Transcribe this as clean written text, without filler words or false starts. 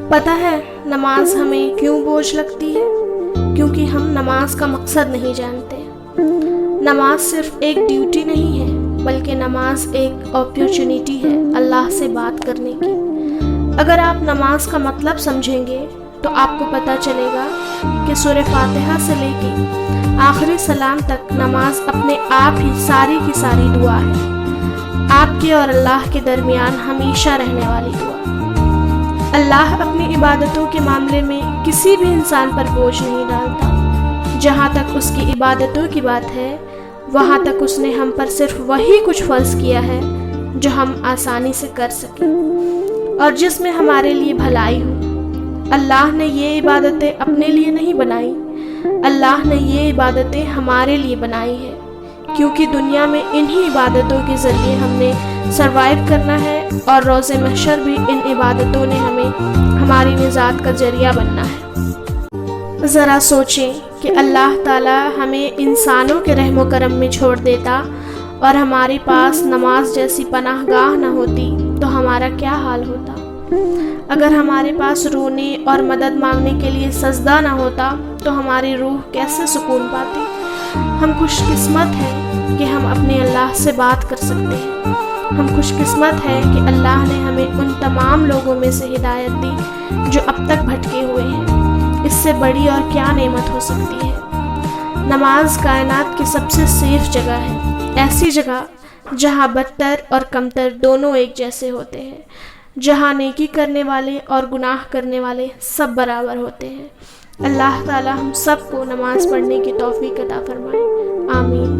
پتہ ہے نماز ہمیں کیوں بوجھ لگتی ہے؟ کیونکہ ہم نماز کا مقصد نہیں جانتے۔ نماز صرف ایک ڈیوٹی نہیں ہے، بلکہ نماز ایک اپارچونٹی ہے اللہ سے بات کرنے کی۔ اگر آپ نماز کا مطلب سمجھیں گے تو آپ کو پتہ چلے گا کہ سورہ فاتحہ سے لے کے آخری سلام تک نماز اپنے آپ ہی ساری کی ساری دعا ہے، آپ کے اور اللہ کے درمیان ہمیشہ رہنے والی دعا۔ اللہ اپنی عبادتوں کے معاملے میں کسی بھی انسان پر بوجھ نہیں ڈالتا۔ جہاں تک اس کی عبادتوں کی بات ہے، وہاں تک اس نے ہم پر صرف وہی کچھ فرض کیا ہے جو ہم آسانی سے کر سکیں اور جس میں ہمارے لیے بھلائی ہو۔ اللہ نے یہ عبادتیں اپنے لیے نہیں بنائی، اللہ نے یہ عبادتیں ہمارے لیے بنائی ہے، کیونکہ دنیا میں انہی عبادتوں کے ذریعے ہم نے سروائیو کرنا ہے اور روز محشر بھی ان عبادتوں نے ہمیں ہماری نجات کا ذریعہ بننا ہے۔ ذرا سوچیں کہ اللہ تعالیٰ ہمیں انسانوں کے رحم و کرم میں چھوڑ دیتا اور ہمارے پاس نماز جیسی پناہ گاہ نہ ہوتی تو ہمارا کیا حال ہوتا؟ اگر ہمارے پاس رونے اور مدد مانگنے کے لیے سجدہ نہ ہوتا تو ہماری روح کیسے سکون پاتی؟ ہم خوش قسمت ہیں کہ ہم اپنے اللہ سے بات کر سکتے ہیں۔ ہم خوش قسمت ہیں کہ اللہ نے ہمیں ان تمام لوگوں میں سے ہدایت دی جو اب تک بھٹکے ہوئے ہیں۔ اس سے بڑی اور کیا نعمت ہو سکتی ہے؟ نماز کائنات کی سب سے سیف جگہ ہے، ایسی جگہ جہاں بدتر اور کمتر دونوں ایک جیسے ہوتے ہیں، جہاں نیکی کرنے والے اور گناہ کرنے والے سب برابر ہوتے ہیں۔ اللہ تعالی ہم سب کو نماز پڑھنے کی توفیق عطا فرمائے، آمین۔